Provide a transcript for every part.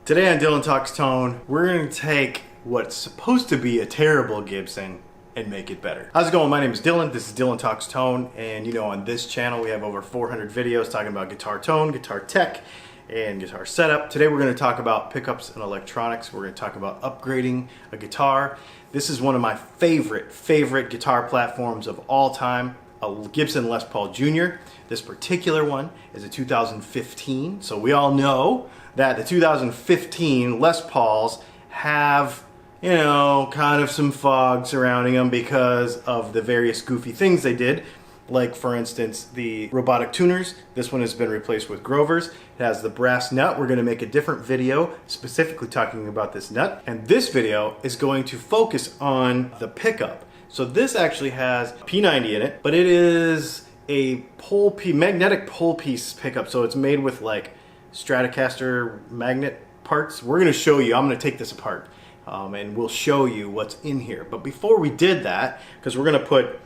Today on Dylan Talks Tone, we're going to take what's supposed to be a terrible Gibson and make it better. How's it going? My name is Dylan. This is Dylan Talks Tone, and you know, on this channel we have over 400 videos talking about guitar tone, guitar tech, and guitar setup. Today we're going to talk about pickups and electronics. We're going to talk about upgrading a guitar. This is one of my favorite guitar platforms of all time, a Gibson Les Paul Jr. This particular one is a 2015, so we all know that the 2015 Les Pauls have, you know, kind of some fog surrounding them because of the various goofy things they did. Like, for instance, the robotic tuners. This one has been replaced with Grovers. It has the brass nut. We're going to make a different video specifically talking about this nut. And this video is going to focus on the pickup. So this actually has P90 in it, but it is a magnetic pole piece pickup. So it's made with like Stratocaster magnet parts. We're going to show you. I'm going to take this apart and we'll show you what's in here. But before we did that, because we're going to put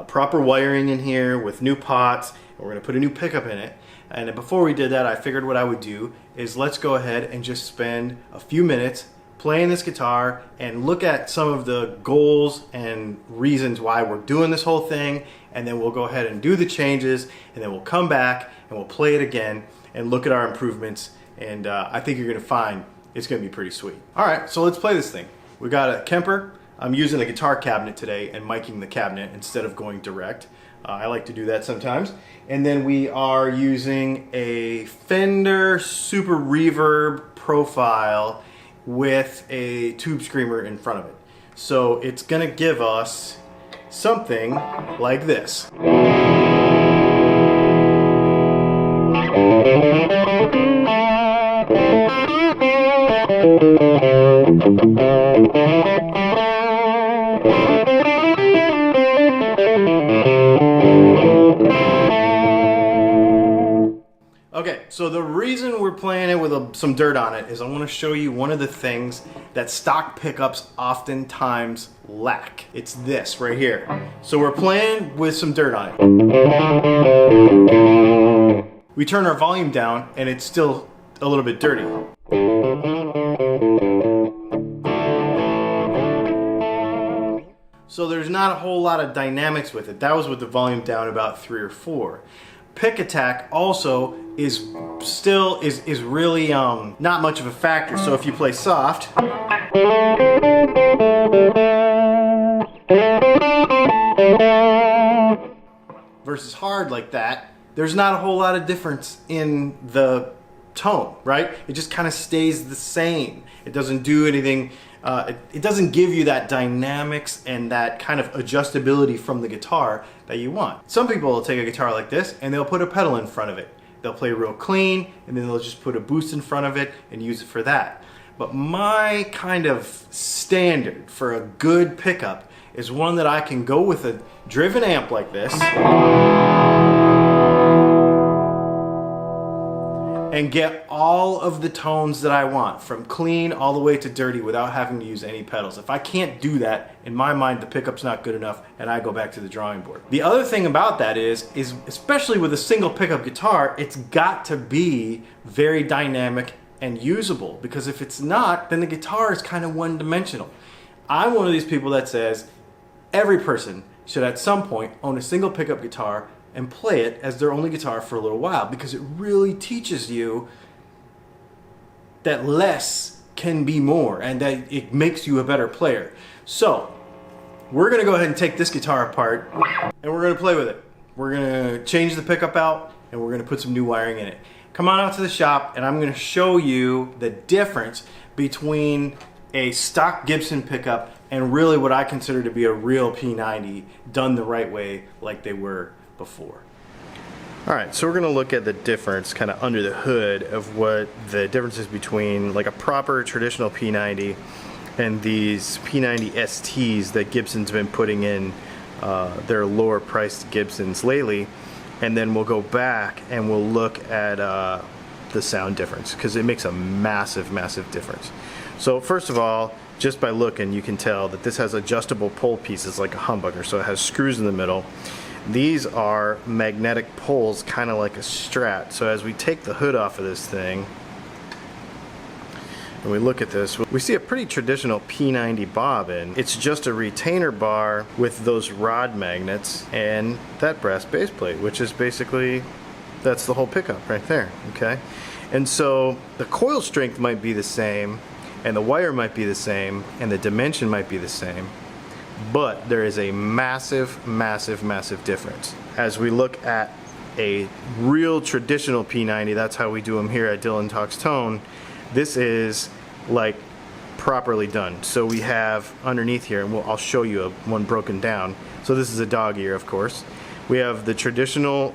proper wiring in here with new pots, and we're going to put a new pickup in it. And before we did that, I figured what I would do is let's go ahead and just spend a few minutes playing this guitar and look at some of the goals and reasons why we're doing this whole thing, and then we'll go ahead and do the changes, and then we'll come back and we'll play it again and look at our improvements, and I think you're going to find it's going to be pretty sweet. Alright, so let's play this thing. We got a Kemper. I'm using a guitar cabinet today and miking the cabinet instead of going direct. I like to do that sometimes. And then we are using a Fender Super Reverb profile with a tube screamer in front of it. So it's going to give us something like this. Okay, so the reason we're playing it with some dirt on it is I want to show you one of the things that stock pickups oftentimes lack. It's this right here. So we're playing with some dirt on it. We turn our volume down and it's still a little bit dirty. So there's not a whole lot of dynamics with it. That was with the volume down about 3 or 4. Pick attack also is really not much of a factor. So if you play soft versus hard like that, there's not a whole lot of difference in the tone, right? It just kind of stays the same. It doesn't do anything. It doesn't give you that dynamics and that kind of adjustability from the guitar that you want. Some people will take a guitar like this and they'll put a pedal in front of it. They'll play real clean and then they'll just put a boost in front of it and use it for that. But my kind of standard for a good pickup is one that I can go with a driven amp like this and get all of the tones that I want, from clean all the way to dirty, without having to use any pedals. If I can't do that, in my mind the pickup's not good enough and I go back to the drawing board. The other thing about that is especially with a single pickup guitar, it's got to be very dynamic and usable, because if it's not, then the guitar is kind of one-dimensional. I'm one of these people that says every person should at some point own a single pickup guitar and play it as their only guitar for a little while, because it really teaches you that less can be more and that it makes you a better player. So we're gonna go ahead and take this guitar apart and we're gonna play with it. We're gonna change the pickup out and we're gonna put some new wiring in it. Come on out to the shop and I'm gonna show you the difference between a stock Gibson pickup and really what I consider to be a real P90 done the right way, like they were before. Alright, so we're going to look at the difference kind of under the hood of what the difference is between like a proper traditional P90 and these P90 STs that Gibson's been putting in their lower priced Gibsons lately, and then we'll go back and we'll look at the sound difference, because it makes a massive difference. So first of all, just by looking you can tell that this has adjustable pole pieces like a humbucker, so it has screws in the middle. These are magnetic poles, kind of like a Strat. So as we take the hood off of this thing, and we look at this, we see a pretty traditional P90 bobbin. It's just a retainer bar with those rod magnets and that brass base plate, which is basically, that's the whole pickup right there, okay? And so the coil strength might be the same, and the wire might be the same, and the dimension might be the same, but there is a massive, massive, massive difference. As we look at a real traditional P90, that's how we do them here at Dylan Talks Tone, this is like properly done. So we have underneath here, and I'll show you one broken down. So this is a dog ear, of course. We have the traditional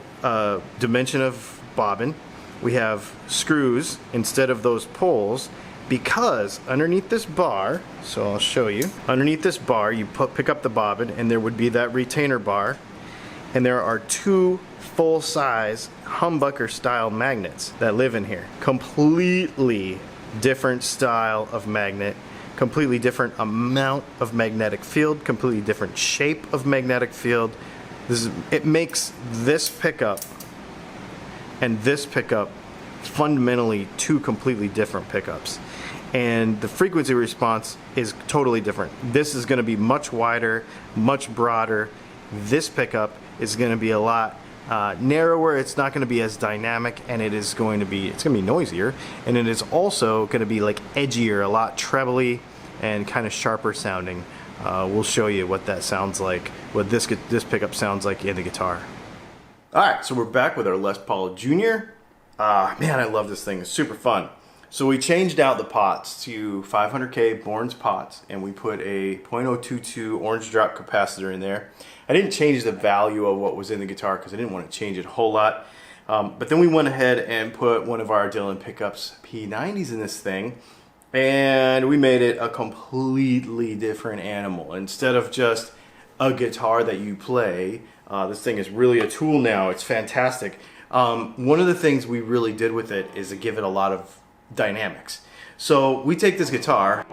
dimension of bobbin. We have screws instead of those poles, because underneath this bar, so I'll show you, underneath this bar you pick up the bobbin, and there would be that retainer bar, and there are two full-size humbucker style magnets that live in here. Completely different style of magnet, completely different amount of magnetic field, completely different shape of magnetic field. It makes this pickup and this pickup fundamentally two completely different pickups, and the frequency response is totally different. This is going to be much wider, much broader. This pickup is going to be a lot narrower. It's not going to be as dynamic, and it's going to be noisier, and it is also going to be like edgier, a lot trebly and kind of sharper sounding. We'll show you what that sounds like, what this pickup sounds like in the guitar. Alright, so we're back with our Les Paul Jr. Man, I love this thing. It's super fun. So we changed out the pots to 500K Bourne's pots, and we put a .022 orange drop capacitor in there. I didn't change the value of what was in the guitar because I didn't want to change it a whole lot. But then we went ahead and put one of our Dylan Pickups P90s in this thing, and we made it a completely different animal. Instead of just a guitar that you play, this thing is really a tool now. It's fantastic. One of the things we really did with it is to give it a lot of dynamics. So we take this guitar,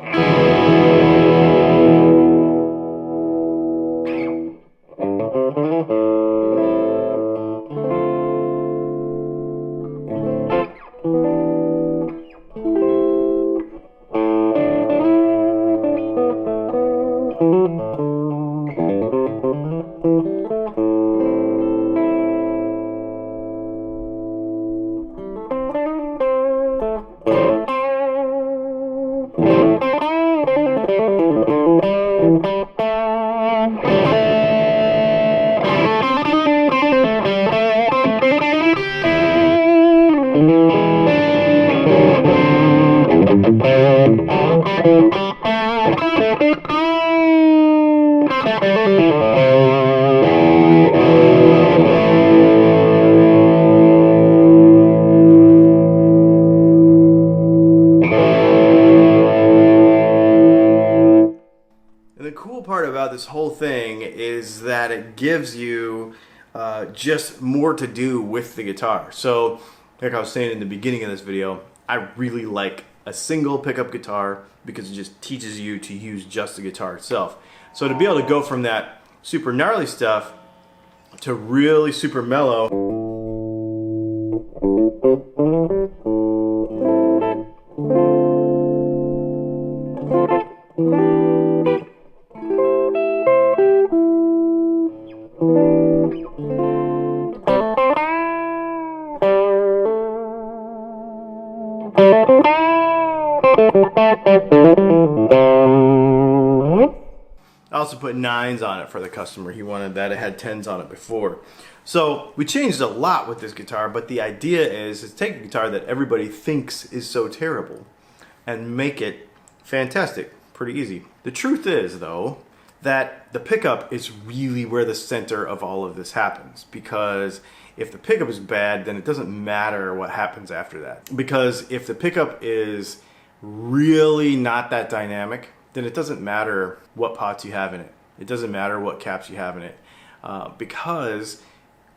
and the cool part about this whole thing is that it gives you just more to do with the guitar. So, like I was saying in the beginning of this video, I really like a single pickup guitar because it just teaches you to use just the guitar itself. So to be able to go from that super gnarly stuff to really super mellow, I also put 9s on it for the customer. He wanted that. It had 10s on it before. So we changed a lot with this guitar, but the idea is to take a guitar that everybody thinks is so terrible and make it fantastic. Pretty easy. The truth is, though, that the pickup is really where the center of all of this happens, because if the pickup is bad, then it doesn't matter what happens after that. Because if the pickup is really not that dynamic, then it doesn't matter what pots you have in it. It doesn't matter what caps you have in it, because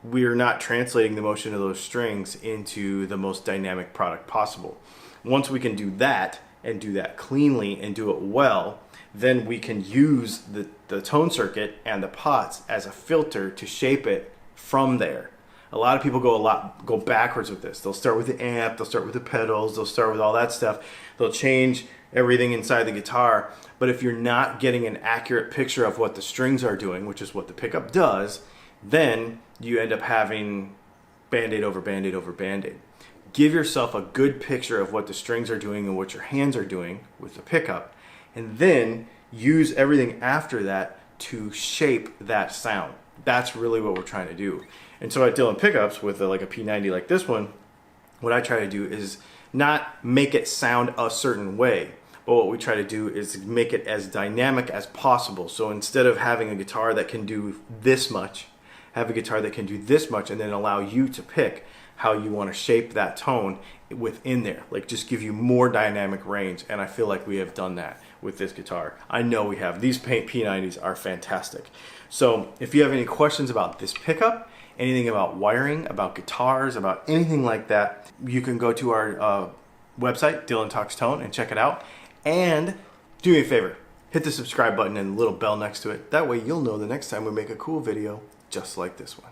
we're not translating the motion of those strings into the most dynamic product possible. Once we can do that, and do that cleanly and do it well, then we can use the tone circuit and the pots as a filter to shape it from there. A lot of people go backwards with this. They'll start with the amp, they'll start with the pedals, they'll start with all that stuff. They'll change everything inside the guitar. But if you're not getting an accurate picture of what the strings are doing, which is what the pickup does, then you end up having Band-Aid over Band-Aid over Band-Aid. Give yourself a good picture of what the strings are doing and what your hands are doing with the pickup, and then use everything after that to shape that sound. That's really what we're trying to do. And so at Dylan Pickups, with like a P90 like this one, what I try to do is not make it sound a certain way, but what we try to do is make it as dynamic as possible. So instead of having a guitar that can do this much, have a guitar that can do this much, and then allow you to pick how you want to shape that tone within there. Like, just give you more dynamic range, and I feel like we have done that with this guitar. I know we have. These P90s are fantastic. So if you have any questions about this pickup, anything about wiring, about guitars, about anything like that, you can go to our website, Dylan Talks Tone, and check it out. And do me a favor, hit the subscribe button and the little bell next to it. That way you'll know the next time we make a cool video just like this one.